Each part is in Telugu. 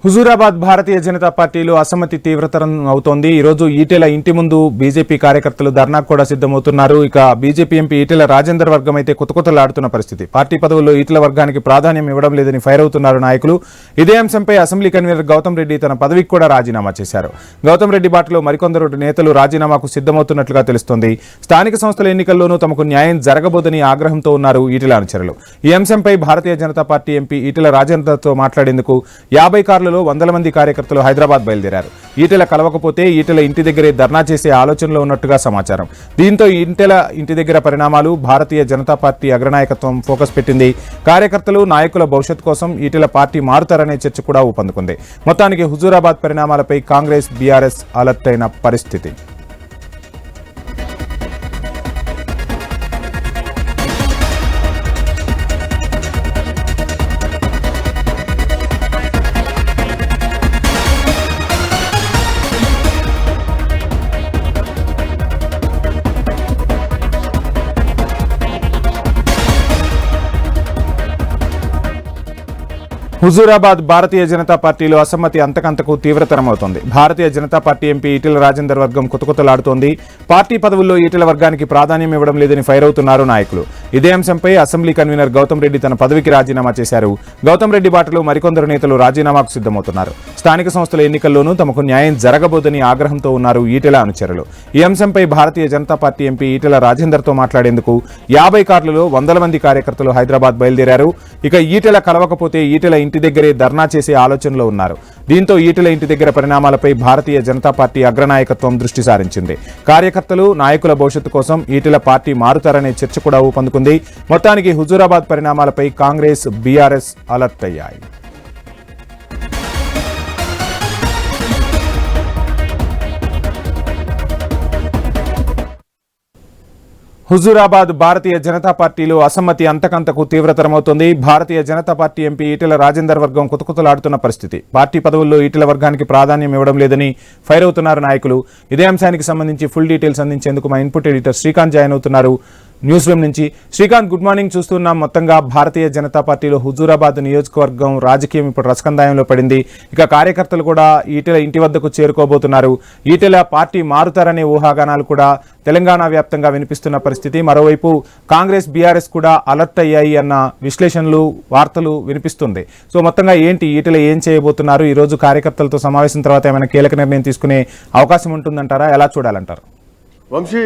హుజూరాబాద్ భారతీయ జనతా పార్టీలో అసమ్మతి తీవ్రతరం అవుతోంది. ఈ రోజు ఈటెల ఇంటి ముందు బీజేపీ కార్యకర్తలు ధర్నాకు కూడా సిద్ధమవుతున్నారు. ఇక బీజేపీ ఎంపీ ఈటెల రాజేందర్ వర్గం అయితే కుతకుతలాడుతున్న పరిస్థితి. పార్టీ పదవుల్లో ఈటెల వర్గానికి ప్రాధాన్యం ఇవ్వడం లేదని ఫైర్ అవుతున్నారు నాయకులు. ఇదే అంశంపై అసెంబ్లీ కన్వీనర్ గౌతమ్ రెడ్డి తన పదవికి కూడా రాజీనామా చేశారు. గౌతమ్ రెడ్డి బాటలో మరికొందరు నేతలు రాజీనామాకు సిద్ధమవుతున్నట్లుగా తెలుస్తోంది. స్థానిక సంస్థల ఎన్నికల్లోనూ తమకు న్యాయం జరగబోదని ఆగ్రహంతో ఉన్నారు ఈటెల అనుచరులు. ఈ అంశంపై భారతీయ జనతా పార్టీ ఎంపీ ఈటెల రాజేందర్తో మాట్లాడేందుకు 50 కార్లలో 100 మంది కార్యకర్తలు హైదరాబాద్ బయలుదేరారు. ఈటెల కలవకపోతే ఈటెల ఇంటి దగ్గరే ధర్నా చేసే ఆలోచనలో ఉన్నట్టుగా సమాచారం. దీంతో ఈటెల ఇంటి దగ్గర పరిణామాలు భారతీయ జనతా పార్టీ అగ్రనాయకత్వం ఫోకస్ పెట్టింది. కార్యకర్తలు నాయకుల భవిష్యత్ కోసం ఈటెల పార్టీ మారుతారనే చర్చ కూడా ఊపందుకుంది. మొత్తానికి హుజూరాబాద్ పరిణామాలపై కాంగ్రెస్ బీఆర్ఎస్ అలర్ట్ అయిన పరిస్థితి. హుజూరాబాద్ భారతీయ జనతా పార్టీలో అసమ్మతి అంతకంతకు తీవ్రతరమవుతోంది. భారతీయ జనతా పార్టీ ఎంపీ ఈటెల రాజేందర్ వర్గం కుతకుతలాడుతోంది. పార్టీ పదవుల్లో ఈటెల వర్గానికి ప్రాధాన్యం ఇవ్వడం లేదని ఫైర్ అవుతున్నారు నాయకులు. ఇదే అంశంపై అసెంబ్లీ కన్వీనర్ గౌతమ్ రెడ్డి తన పదవికి రాజీనామా చేశారు. గౌతమ్ రెడ్డి బాటలో మరికొందరు నేతలు రాజీనామాకు సిద్ధమవుతున్నారు. స్థానిక సంస్థల ఎన్నికల్లోనూ తమకు న్యాయం జరగబోదని ఆగ్రహంతో ఉన్నారు ఈటెల అనుచరులు. ఈ అంశంపై భారతీయ జనతా పార్టీ ఎంపీ ఈటెల రాజేందర్తో మాట్లాడేందుకు 50 కార్లలో 100 మంది కార్యకర్తలు హైదరాబాద్ బయలుదేరారు. ఇక ఈటెల కలవకపోతే ఈటెల ఇంటి దగ్గరే ధర్నా చేసే ఆలోచనలో ఉన్నారు. దీంతో ఈటెల ఇంటి దగ్గర పరిణామాలపై భారతీయ జనతా పార్టీ అగ్రనాయకత్వం దృష్టి సారించింది. కార్యకర్తలు నాయకుల భవిష్యత్తు కోసం ఈటెల పార్టీ మారుతారనే చర్చ కూడా ఊపందుకుంది. మొత్తానికి హుజూరాబాద్ పరిణామాలపై కాంగ్రెస్ బీఆర్ఎస్ అలర్ట్ అయ్యాయి. హుజూరాబాద్ భారతీయ జనతా పార్టీలో అసమ్మతి అంతకంతకు తీవ్రతరమవుతోంది. భారతీయ జనతా పార్టీ ఎంపీ ఈటెల రాజేందర్ వర్గం కుతకుతలాడుతున్న పరిస్థితి. పార్టీ పదవుల్లో ఈటెల వర్గానికి ప్రాధాన్యం ఇవ్వడం లేదని ఫైర్ అవుతున్నారు నాయకులు. ఇదే అంశానికి సంబంధించి ఫుల్ డీటెయిల్స్ అందించేందుకు మా ఇన్పుట్ ఎడిటర్ శ్రీకాంత్ జాయిన్ అవుతున్నారు న్యూస్ రూమ్ నుంచి. Srikanth, good morning. చూస్తున్నాం మొత్తంగా భారతీయ జనతా పార్టీలో హుజూరాబాద్ నియోజకవర్గం రాజకీయం ఇప్పుడు రసకందాయంలో పడింది. ఇక కార్యకర్తలు కూడా ఈటెల ఇంటి వద్దకు చేరుకోబోతున్నారు. ఈటెల పార్టీ మారుతారనే ఊహాగానాలు కూడా తెలంగాణ వ్యాప్తంగా వినిపిస్తున్న పరిస్థితి. మరోవైపు కాంగ్రెస్ బీఆర్ఎస్ కూడా అలర్ట్ అయ్యాయి అన్న విశ్లేషణలు వార్తలు వినిపిస్తుంది. సో మొత్తంగా ఏంటి ఈటెల ఏం చేయబోతున్నారు? ఈ రోజు కార్యకర్తలతో సమావేశం తర్వాత ఏమైనా కీలక నిర్ణయం తీసుకునే అవకాశం ఉంటుందంటారా? ఎలా చూడాలంటారు? వంశీ,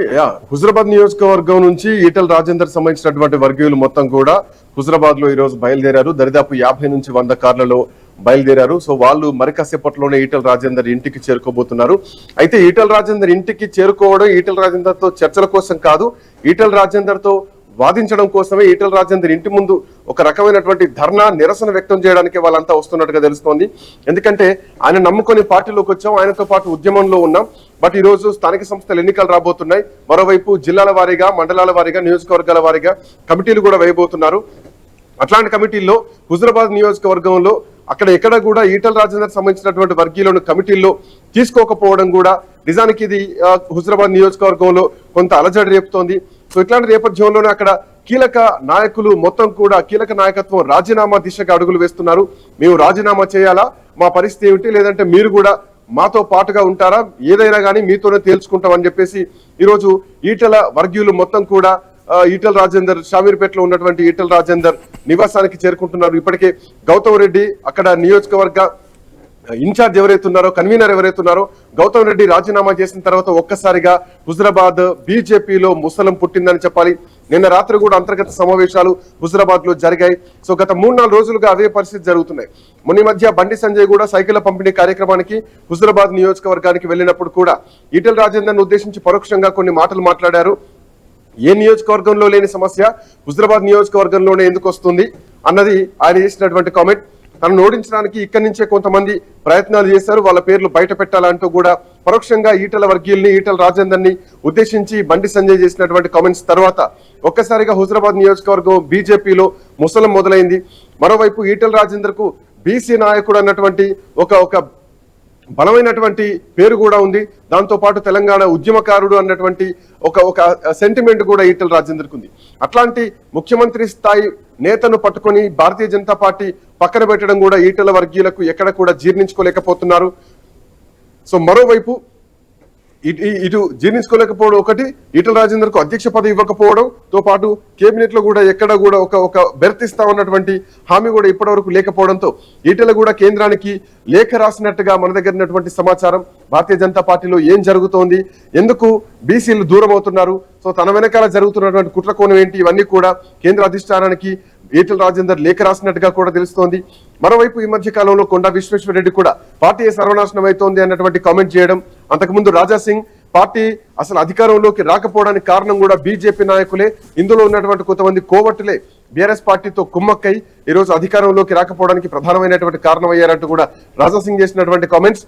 హుజూరాబాద్ నియోజకవర్గం నుంచి ఈటెల రాజేందర్ సంబంధించినటువంటి వర్గీయులు మొత్తం కూడా హుజూరాబాద్ లో ఈ రోజు బయలుదేరారు. దరిదాపు 50 నుంచి 100 కార్లలో బయలుదేరారు. సో వాళ్ళు మరి కాసేపట్లోనే ఈటెల రాజేందర్ ఇంటికి చేరుకోబోతున్నారు. అయితే ఈటెల రాజేందర్ ఇంటికి చేరుకోవడం ఈటెల రాజేందర్ తో చర్చల కోసం కాదు, ఈటెల రాజేందర్ తో వాదించడం కోసమే ఈటెల రాజేందర్ ఇంటి ముందు ఒక రకమైనటువంటి ధర్నా నిరసన వ్యక్తం చేయడానికి వాళ్ళంతా వస్తున్నట్టుగా తెలుస్తోంది. ఎందుకంటే ఆయన నమ్ముకొని పార్టీలోకి వచ్చాం, ఆయనతో పాటు ఉద్యమంలో ఉన్నాం. బట్ ఈ రోజు స్థానిక సంస్థల ఎన్నికలు రాబోతున్నాయి. మరోవైపు జిల్లాల వారీగా, మండలాల వారీగా, నియోజకవర్గాల వారీగా కమిటీలు కూడా వేయబోతున్నారు. అట్లాంటి కమిటీల్లో హుజూరాబాద్ నియోజకవర్గంలో అక్కడ ఎక్కడ కూడా ఈటెల రాజేందర్ సంబంధించినటువంటి వర్గీయులను కమిటీల్లో తీసుకోకపోవడం కూడా నిజానికి ఇది హుజూరాబాద్ నియోజకవర్గంలో కొంత అలజడి రేపుతోంది. సో ఇట్లాంటి నేపథ్యంలోనే అక్కడ కీలక నాయకులు మొత్తం కూడా కీలక నాయకత్వం రాజీనామా దిశగా అడుగులు వేస్తున్నారు. మేము రాజీనామా చేయాలా, మా పరిస్థితి ఏమిటి, లేదంటే మీరు కూడా మాతో పాటుగా ఉంటారా, ఏదైనా కానీ మీతోనే తేల్చుకుంటామని చెప్పేసి ఈరోజు ఈటెల వర్గీయులు మొత్తం కూడా ఈటెల రాజేందర్ షామీర్పేటలో ఉన్నటువంటి ఈటెల రాజేందర్ నివాసానికి చేరుకుంటున్నారు. ఇప్పటికే గౌతమ్ రెడ్డి అక్కడ నియోజకవర్గ ఇన్ఛార్జ్ ఎవరైతే ఉన్నారో, కన్వీనర్ ఎవరైతే ఉన్నారో, గౌతమ్ రెడ్డి రాజీనామా చేసిన తర్వాత ఒక్కసారిగా హుజూరాబాద్ బీజేపీలో ముసలం పుట్టిందని చెప్పాలి. నిన్న రాత్రి కూడా అంతర్గత సమావేశాలు హుజూరాబాద్ లో జరిగాయి. సో గత 3-4 రోజులుగా అదే పరిస్థితి జరుగుతున్నాయి. మొన్న మధ్య బండి సంజయ్ కూడా సైకిళ్ల పంపిణీ కార్యక్రమానికి హుజూరాబాద్ నియోజకవర్గానికి వెళ్ళినప్పుడు కూడా ఈటెల రాజేందర్ను ఉద్దేశించి పరోక్షంగా కొన్ని మాటలు మాట్లాడారు. ఏ నియోజకవర్గంలో లేని సమస్య హుజూరాబాద్ నియోజకవర్గంలోనే ఎందుకు వస్తుంది అన్నది ఆయన చేసినటువంటి కామెంట్. తనను ఓడించడానికి ఇక్కడి నుంచే కొంతమంది ప్రయత్నాలు చేశారు, వాళ్ళ పేర్లు బయట పెట్టాలంటూ కూడా పరోక్షంగా ఈటెల వర్గీయుల్ని, ఈటెల రాజేందర్ ని ఉద్దేశించి బండి సంజయ్ చేసినటువంటి కామెంట్స్ తర్వాత ఒక్కసారిగా హుజూరాబాద్ నియోజకవర్గం బీజేపీలో ముసలం మొదలైంది. మరోవైపు ఈటెల రాజేందర్ కు బీసీ నాయకుడు అన్నటువంటి ఒక బలమైనటువంటి పేరు కూడా ఉంది. దాంతో పాటు తెలంగాణ ఉద్యమకారుడు అన్నటువంటి ఒక సెంటిమెంట్ కూడా ఈటెల రాజేందర్కు ఉంది. అట్లాంటి ముఖ్యమంత్రి స్థాయి నేతను పట్టుకొని భారతీయ జనతా పార్టీ పక్కన పెట్టడం కూడా ఈటెల వర్గీయులకు ఎక్కడ కూడా జీర్ణించుకోలేకపోతున్నారు. సో మరోవైపు ఇటు జీర్ణించుకోలేకపోవడం ఒకటి, ఈటెల రాజేందర్ కు అధ్యక్ష పదవి ఇవ్వకపోవడంతో పాటు కేబినెట్ లో కూడా ఎక్కడ కూడా ఒక బెర్త్ ఇస్తా ఉన్నటువంటి హామీ కూడా ఇప్పటి వరకు లేకపోవడంతో ఈటెల కూడా కేంద్రానికి లేఖ రాసినట్టుగా మన దగ్గర ఉన్నటువంటి సమాచారం. భారతీయ జనతా పార్టీలో ఏం జరుగుతోంది, ఎందుకు బీసీలు దూరం అవుతున్నారు, సో తన వెనకాల జరుగుతున్నటువంటి కుట్రకోణం ఏంటి, ఇవన్నీ కూడా కేంద్ర అధిష్టానానికి ఈటెల రాజేందర్ లేఖ రాసినట్టుగా కూడా తెలుస్తోంది. మరోవైపు ఈ మధ్య కాలంలో కొండా విశ్వేశ్వరరెడ్డి కూడా పార్టీ సర్వనాశనం అవుతోంది అన్నటువంటి కామెంట్ చేయడం, అంతకుముందు రాజా సింగ్ పార్టీ అసలు అధికారంలోకి రాకపోవడానికి కారణం కూడా బీజేపీ నాయకులే, ఇందులో ఉన్నటువంటి కొంతమంది కోవట్టులే బీఆర్ఎస్ పార్టీతో కుమ్మక్కై ఈ రోజు అధికారంలోకి రాకపోవడానికి ప్రధానమైనటువంటి కారణం అయ్యారంటూ కూడా రాజా సింగ్ చేసినటువంటి కామెంట్స్.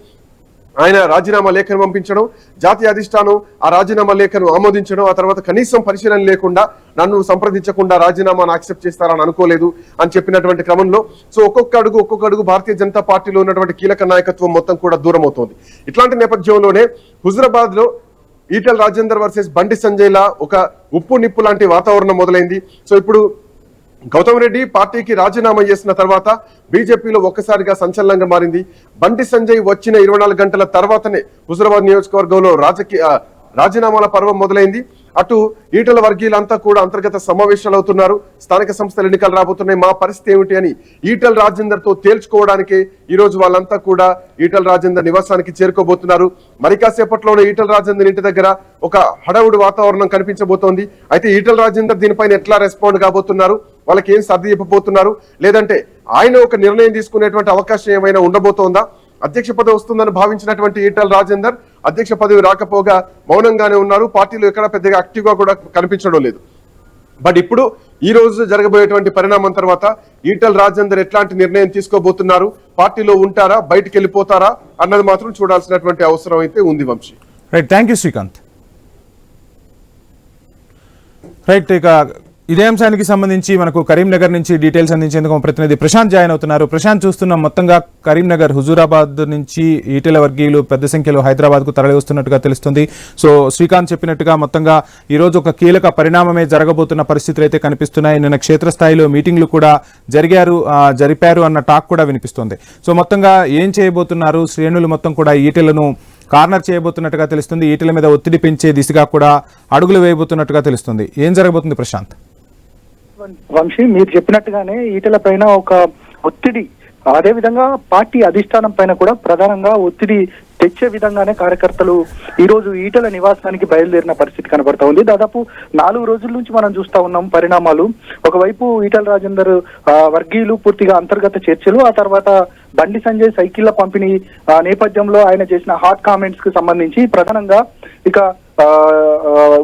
ఆయన రాజీనామా లేఖను పంపించడం, జాతీయ అధిష్టానం ఆ రాజీనామా లేఖను ఆమోదించడం, ఆ తర్వాత కనీసం పరిశీలన లేకుండా నన్ను సంప్రదించకుండా రాజీనామాను యాక్సెప్ట్ చేస్తారని అనుకోలేదు అని చెప్పినటువంటి క్రమంలో సో ఒక్కొక్క అడుగు భారతీయ జనతా పార్టీలో ఉన్నటువంటి కీలక నాయకత్వం మొత్తం కూడా దూరం అవుతోంది. ఇట్లాంటి నేపథ్యంలోనే హుజురాబాద్ లో ఈటెల రాజేందర్ వర్సెస్ బండి సంజయ్ లా ఒక ఉప్పు నిప్పు లాంటి వాతావరణం మొదలైంది. సో ఇప్పుడు గౌతమ్ రెడ్డి పార్టీకి రాజీనామా చేసిన తర్వాత బీజేపీలో ఒక్కసారిగా సంచలనంగా మారింది. బండి సంజయ్ వచ్చిన 24 గంటల తర్వాతనే హుజురాబాద్ నియోజకవర్గంలో రాజీనామాల పర్వం మొదలైంది. అటు ఈటెల వర్గీయులంతా కూడా అంతర్గత సమావేశాలు అవుతున్నారు. స్థానిక సంస్థల ఎన్నికలు రాబోతున్నాయి, మా పరిస్థితి ఏమిటి అని ఈటెల రాజేందర్ తో తేల్చుకోవడానికి ఈ రోజు వాళ్ళంతా కూడా ఈటెల రాజేందర్ నివాసానికి చేరుకోబోతున్నారు. మరి కాసేపట్లోనే ఈటెల రాజేందర్ ఇంటి దగ్గర ఒక హడావుడి వాతావరణం కనిపించబోతోంది. అయితే ఈటెల రాజేందర్ దీనిపైన ఎట్లా రెస్పాండ్ కాబోతున్నారు, వాళ్ళకి ఏం సర్ది చెప్పబోతున్నారు, లేదంటే ఆయన ఒక నిర్ణయం తీసుకునేటువంటి అవకాశం ఏమైనా ఉండబోతోందా? అధ్యక్ష పదవి వస్తుందని భావించినటువంటి ఈటెల రాజేందర్ అధ్యక్ష పదవి రాకపోగా మౌనంగానే ఉన్నారు. పార్టీలో ఎక్కడ పెద్దగా యాక్టివ్ గా కూడా కనిపించడం లేదు. బట్ ఇప్పుడు ఈ రోజు జరగబోయేటువంటి పరిణామం తర్వాత ఈటెల రాజేందర్ ఎట్లాంటి నిర్ణయం తీసుకోబోతున్నారు, పార్టీలో ఉంటారా, బయటికి వెళ్ళిపోతారా అన్నది మాత్రం చూడాల్సినటువంటి అవసరం అయితే ఉంది. Vamshi, right, thank you Srikanth. Right, ఇక ఇదే అంశానికి సంబంధించి మనకు కరీంనగర్ నుంచి డీటెయిల్స్ అందించేందుకు ప్రతినిధి ప్రశాంత్ జాయిన్ అవుతున్నారు. ప్రశాంత్, చూస్తున్నాం మొత్తంగా కరీంనగర్ హుజూరాబాద్ నుంచి ఈటెల వర్గీయులు పెద్ద సంఖ్యలో హైదరాబాద్ కు తరలి వస్తున్నట్టుగా తెలుస్తుంది. సో శ్రీకాంత్ చెప్పినట్టుగా మొత్తంగా ఈ రోజు ఒక కీలక పరిణామమే జరగబోతున్న పరిస్థితులు అయితే కనిపిస్తున్నాయి. నిన్న క్షేత్రస్థాయిలో మీటింగ్లు కూడా జరిపారు అన్న టాక్ కూడా వినిపిస్తుంది. సో మొత్తంగా ఏం చేయబోతున్నారు, శ్రేణులు మొత్తం కూడా ఈటెలను కార్నర్ చేయబోతున్నట్టుగా తెలుస్తుంది. ఈటెల మీద ఒత్తిడి పెంచే దిశగా కూడా అడుగులు వేయబోతున్నట్టుగా తెలుస్తుంది. ఏం జరగబోతుంది ప్రశాంత్? వంశీ, మీరు చెప్పినట్టుగానే ఈటెల పైన ఒక ఒత్తిడి, అదే విధంగా పార్టీ అధిష్టానం పైన కూడా ప్రధానంగా ఒత్తిడి తెచ్చే విధంగానే కార్యకర్తలు ఈ రోజు ఈటెల నివాసానికి బయలుదేరిన పరిస్థితి కనబడతా ఉంది. దాదాపు 4 రోజుల నుంచి మనం చూస్తా ఉన్నాం పరిణామాలు. ఒకవైపు ఈటెల రాజేందర్ వర్గీయులు పూర్తిగా అంతర్గత చర్చలు, ఆ తర్వాత బండి సంజయ్ సైకిళ్ల పంపిణీ నేపథ్యంలో ఆయన చేసిన హాట్ కామెంట్స్ కి సంబంధించి ప్రధానంగా ఇక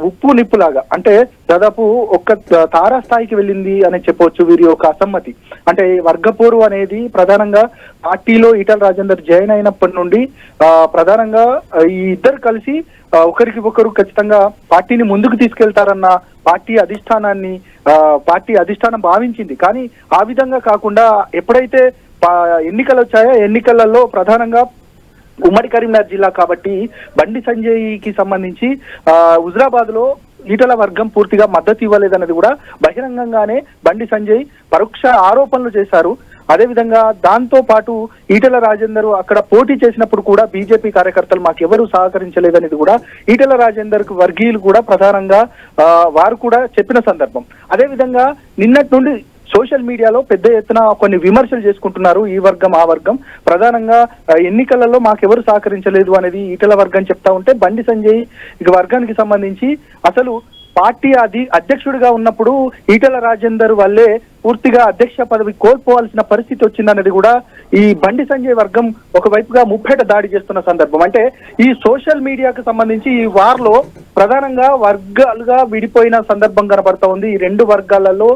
ఉప్పు నిప్పులాగా, అంటే దాదాపు ఒక్క తారాస్థాయికి వెళ్ళింది అని చెప్పవచ్చు వీరి యొక్క అసమ్మతి. అంటే వర్గపోరు అనేది ప్రధానంగా పార్టీలో ఈటెల రాజేందర్ జాయిన్ అయినప్పటి నుండి ప్రధానంగా ఈ ఇద్దరు కలిసి ఒకరికి ఒకరు ఖచ్చితంగా పార్టీని ముందుకు తీసుకెళ్తారన్న పార్టీ అధిష్టానం భావించింది. కానీ ఆ విధంగా కాకుండా ఎప్పుడైతే ఎన్నికలు వచ్చాయో ఎన్నికలలో ప్రధానంగా ఉమ్మడి కరీంనగర్ జిల్లా కాబట్టి బండి సంజయ్ కి సంబంధించి హుజురాబాద్ లో ఈటెల వర్గం పూర్తిగా మద్దతు ఇవ్వలేదన్నది కూడా బహిరంగంగానే బండి సంజయ్ పరోక్ష ఆరోపణలు చేశారు. అదేవిధంగా దాంతో పాటు ఈటెల రాజేందర్ అక్కడ పోటీ చేసినప్పుడు కూడా బీజేపీ కార్యకర్తలు మాకెవరూ సహకరించలేదనేది కూడా ఈటెల రాజేందర్ కు వర్గీయులు కూడా ప్రధానంగా వారు కూడా చెప్పిన సందర్భం. అదేవిధంగా నిన్నటి నుండి సోషల్ మీడియాలో పెద్ద ఎత్తున కొన్ని విమర్శలు చేసుకుంటున్నారు. ఈ వర్గం ఆ వర్గం ప్రధానంగా ఎన్నికలలో మాకెవరు సహకరించలేదు అనేది ఈటెల వర్గం చెప్తా ఉంటే, బండి సంజయ్ ఇక వర్గానికి సంబంధించి అసలు పార్టీ అధ్యక్షుడిగా ఉన్నప్పుడు ఈటెల రాజేందర్ వల్లే పూర్తిగా అధ్యక్ష పదవి కోల్పోవాల్సిన పరిస్థితి వచ్చిందన్నది కూడా ఈ బండి సంజయ్ వర్గం ఒకవైపుగా ముప్పేట దాడి చేస్తున్న సందర్భం. అంటే ఈ సోషల్ మీడియాకు సంబంధించి ఈ వార్లో ప్రధానంగా వర్గాలుగా విడిపోయిన సందర్భం కనబడతా ఉంది. ఈ రెండు వర్గాలలో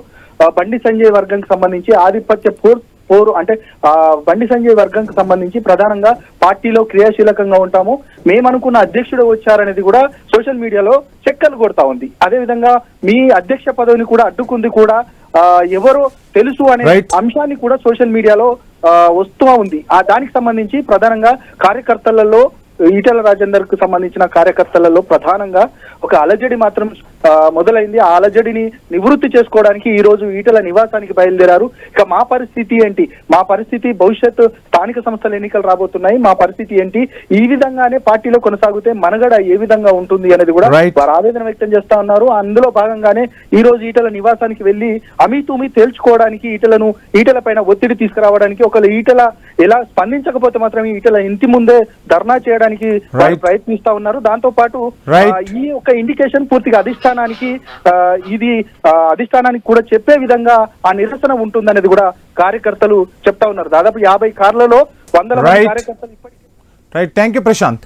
బండి సంజయ్ వర్గానికి సంబంధించి ఆధిపత్య పోరు, అంటే బండి సంజయ్ వర్గానికి సంబంధించి ప్రధానంగా పార్టీలో క్రియాశీలకంగా ఉంటాము, మేమనుకున్న అధ్యక్షుడు వచ్చారనేది కూడా సోషల్ మీడియాలో చెక్కలు కొడతా ఉంది. అదేవిధంగా మీ అధ్యక్ష పదవిని కూడా అడ్డుకుంది కూడా ఎవరో తెలుసు అనే అంశాన్ని కూడా సోషల్ మీడియాలో వస్తూ ఉంది. దానికి సంబంధించి ప్రధానంగా కార్యకర్తలలో ఈటెల రాజేందర్ కు సంబంధించిన కార్యకర్తలలో ప్రధానంగా ఒక అలజడి మాత్రం మొదలైంది. ఆ అలజడిని నివృత్తి చేసుకోవడానికి ఈ రోజు ఈటెల నివాసానికి బయలుదేరారు. ఇక మా పరిస్థితి ఏంటి, మా పరిస్థితి భవిష్యత్తు స్థానిక సంస్థల ఎన్నికలు రాబోతున్నాయి, మా పరిస్థితి ఏంటి, ఈ విధంగానే పార్టీలో కొనసాగితే మనగడ ఏ విధంగా ఉంటుంది అనేది కూడా Right. వారు ఆవేదన వ్యక్తం చేస్తా ఉన్నారు. అందులో భాగంగానే ఈ రోజు ఈటెల నివాసానికి వెళ్లి అమీతుమీ తేల్చుకోవడానికి ఈటెల పైన ఒత్తిడి తీసుకురావడానికి, ఒకవేళ ఈటెల ఎలా స్పందించకపోతే మాత్రం ఈటెల ఇంటి ముందే ధర్నా చేయడానికి వారు ప్రయత్నిస్తా ఉన్నారు. దాంతో పాటు ఈ ఒక ఇండికేషన్ పూర్తిగా అధిష్టానానికి అధిష్టానానికి కూడా చెప్పే విధంగా ఆ నిరసన ఉంటుందనేది కూడా కార్యకర్తలు చెప్తా ఉన్నారు. దాదాపు 50 కార్లలో 100 మంది కార్యకర్తలు ఇప్పటికే రైట్, థ్యాంక్ యూ ప్రశాంత్.